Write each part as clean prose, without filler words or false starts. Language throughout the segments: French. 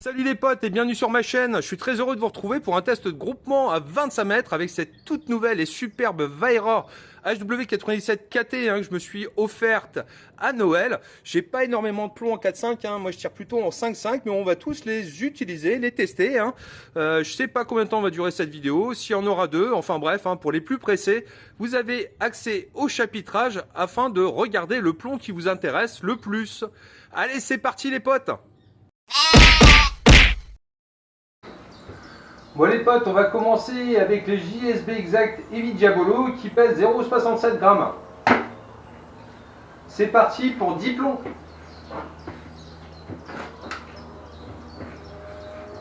Salut les potes et bienvenue sur ma chaîne. Je suis très heureux de vous retrouver pour un test de groupement à 25 mètres avec cette toute nouvelle et superbe Vaira HW97KT que je me suis offerte à Noël. J'ai pas énormément de plombs en 4.5, moi je tire plutôt en 5.5, mais on va tous les utiliser, les tester. Je sais pas combien de temps va durer cette vidéo, s'il y en aura deux, enfin bref, pour les plus pressés, vous avez accès au chapitrage afin de regarder le plomb qui vous intéresse le plus. Allez, c'est parti les potes! Bon les potes, on va commencer avec les JSB Exact Heavy Diabolo qui pèsent 0,67 grammes. C'est parti pour 10 plombs.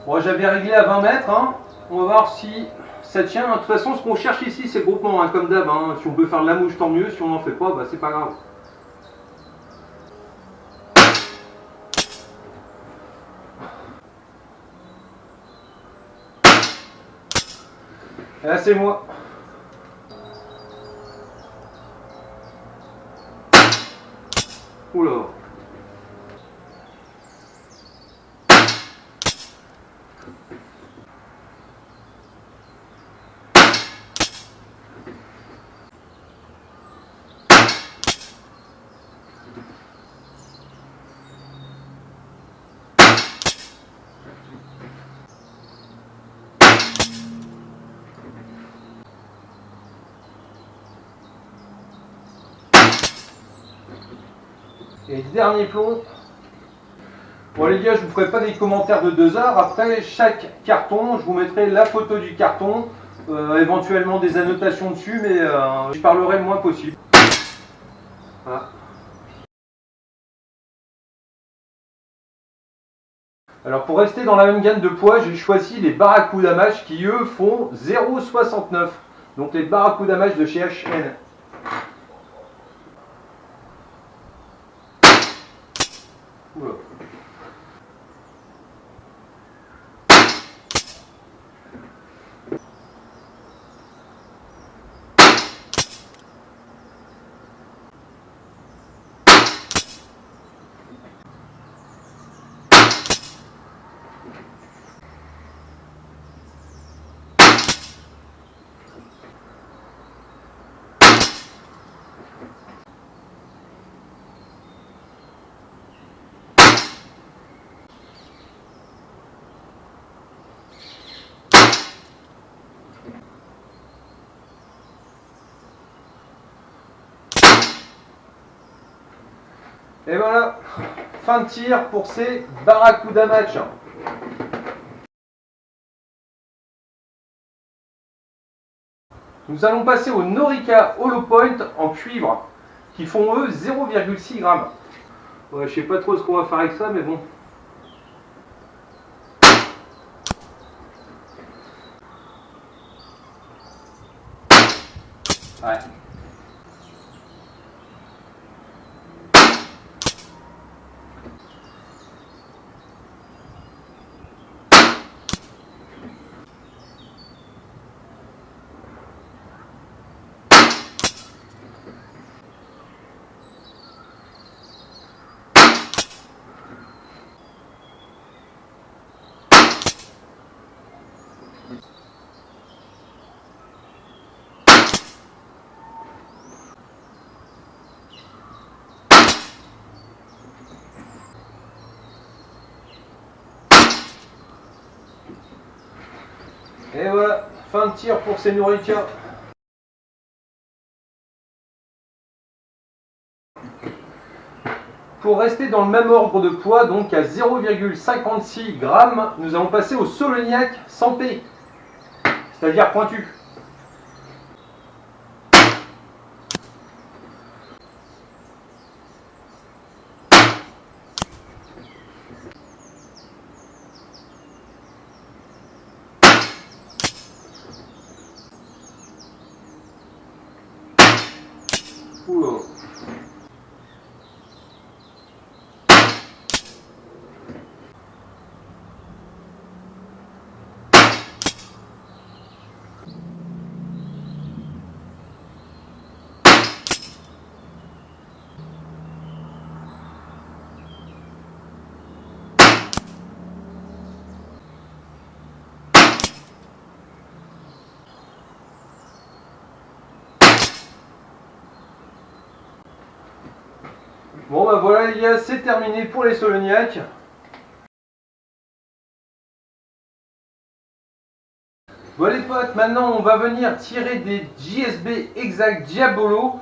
Bon, j'avais réglé à 20 mètres. On va voir si ça tient. De toute façon, ce qu'on cherche ici, c'est le groupement, comme d'hab. Si on peut faire de la mouche, tant mieux. Si on n'en fait pas, c'est pas grave. Et là, c'est moi. Oula. Et dernier plomb. Bon les gars, je vous ferai pas des commentaires de 2 heures. Après chaque carton, je vous mettrai la photo du carton, éventuellement des annotations dessus, mais je parlerai le moins possible. Voilà. Alors pour rester dans la même gamme de poids, j'ai choisi les Barracuda Match qui eux font 0,69. Donc les Barracuda Match de chez HN. Oula. Et voilà, fin de tir pour ces Barracuda Match. Nous allons passer aux Norica Hollow Point en cuivre, qui font eux 0,6 grammes. Ouais, je sais pas trop ce qu'on va faire avec ça, mais bon. Ouais. Et voilà, fin de tir pour ces Norica. Pour rester dans le même ordre de poids, donc à 0,56 grammes, nous allons passer au Soloniac 100P, c'est-à-dire pointu. Oula. Bon bah voilà les gars, c'est terminé pour les Soloniacs. Bon les potes, maintenant on va venir tirer des JSB Exact Diabolo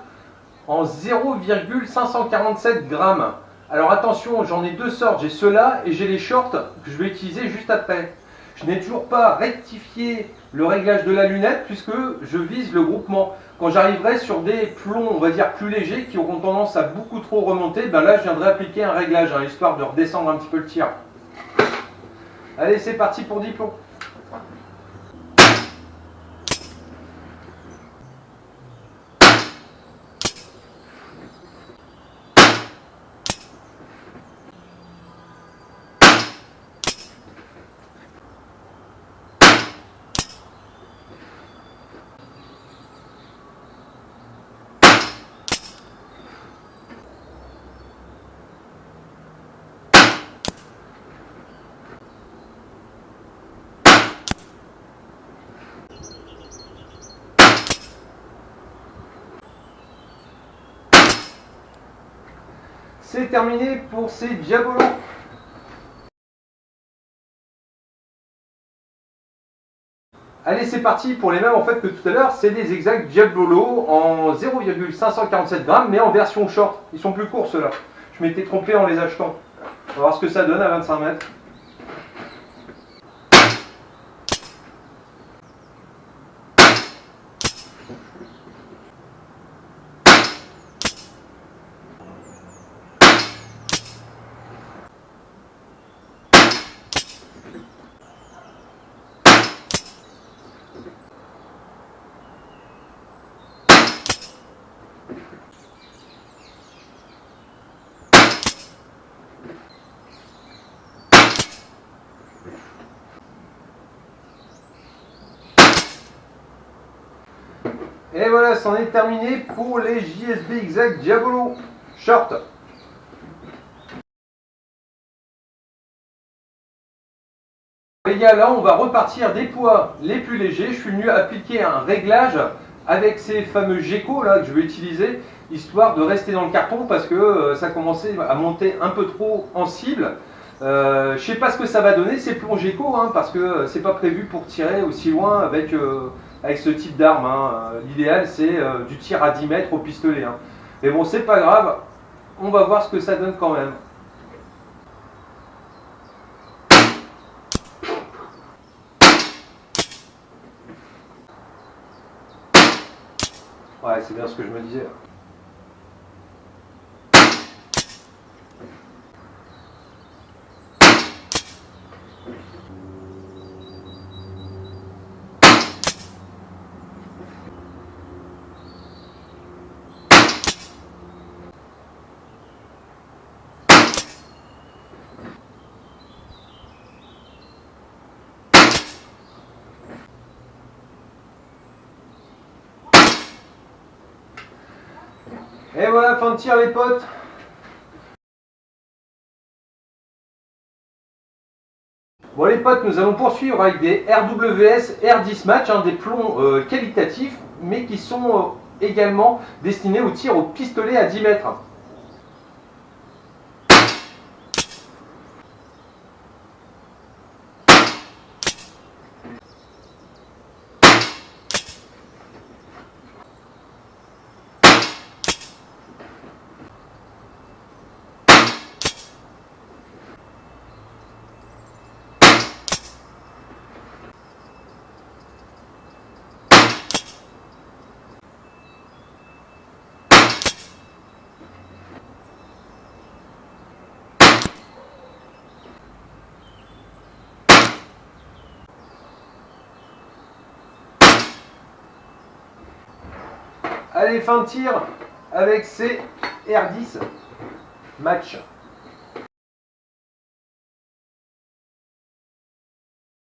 en 0,547 grammes. Alors attention, j'en ai deux sortes, j'ai ceux-là et j'ai les shorts que je vais utiliser juste après. Je n'ai toujours pas rectifié le réglage de la lunette puisque je vise le groupement. Quand j'arriverai sur des plombs, on va dire plus légers, qui auront tendance à beaucoup trop remonter, ben là je viendrai appliquer un réglage, hein, histoire de redescendre un petit peu le tir. Allez, c'est parti pour 10 plombs. C'est terminé pour ces Diabolos. Allez, c'est parti pour les mêmes en fait que tout à l'heure. C'est des Exact Diabolo en 0,547 grammes, mais en version short. Ils sont plus courts ceux-là. Je m'étais trompé en les achetant. On va voir ce que ça donne à 25 mètres. Et voilà, c'en est terminé pour les JSB Exact Diabolo Short. Les gars, là on va repartir des poids les plus légers. Je suis venu appliquer un réglage avec ces fameux geckos là que je vais utiliser, histoire de rester dans le carton parce que ça commençait à monter un peu trop en cible. Je sais pas ce que ça va donner ces plombs geckos, hein, parce que c'est pas prévu pour tirer aussi loin avec ce type d'arme. Hein. L'idéal c'est du tir à 10 mètres au pistolet. Hein. Mais bon, c'est pas grave, on va voir ce que ça donne quand même. Ouais, c'est bien ce que je me disais. Et voilà, fin de tir les potes. Bon les potes, nous allons poursuivre avec des RWS R10 Match, hein, des plombs qualitatifs, mais qui sont également destinés au tir au pistolet à 10 mètres. Allez, fin de tir avec ces R10 Match.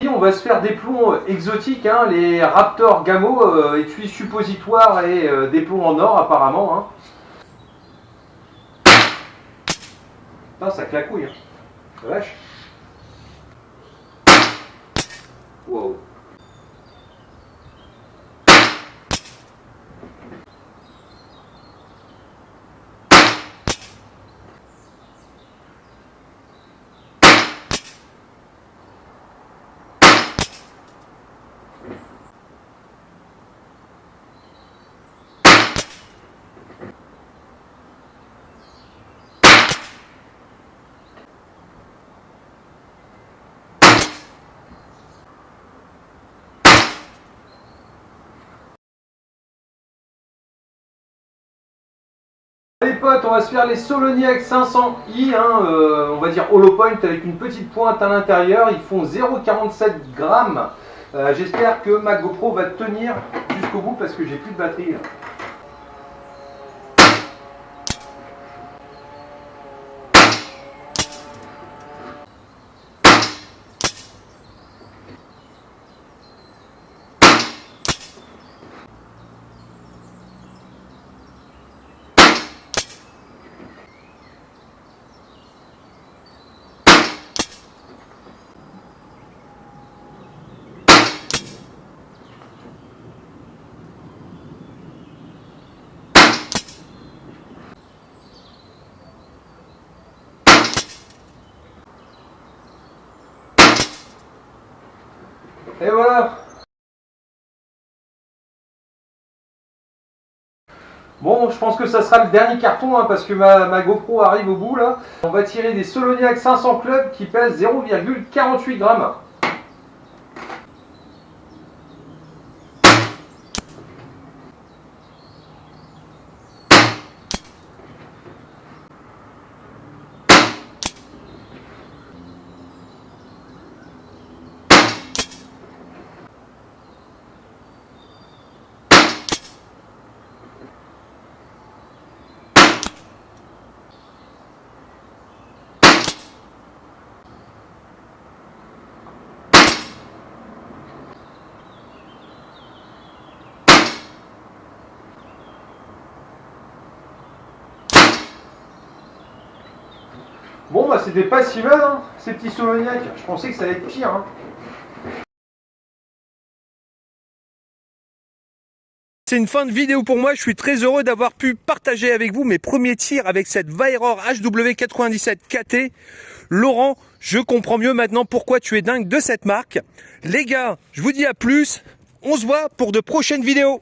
On va se faire des plombs exotiques, hein, les Raptor Gamo, étui suppositoire et des plombs en or apparemment. Hein. Putain, ça claquouille. Hein. Vache. Wow. Les potes, on va se faire les Soloniac 500i, on va dire hollow point avec une petite pointe à l'intérieur. Ils font 0,47 grammes. J'espère que ma GoPro va tenir jusqu'au bout parce que j'ai plus de batterie là. Et voilà. Bon, je pense que ça sera le dernier carton parce que ma GoPro arrive au bout là. On va tirer des Soloniac 500 Club qui pèsent 0,48 grammes. Bon bah c'était pas si mal ces petits Soloniac, je pensais que ça allait être pire. C'est une fin de vidéo pour moi, je suis très heureux d'avoir pu partager avec vous mes premiers tirs avec cette Vairor HW97 KT. Laurent, je comprends mieux maintenant pourquoi tu es dingue de cette marque. Les gars, je vous dis à plus, on se voit pour de prochaines vidéos.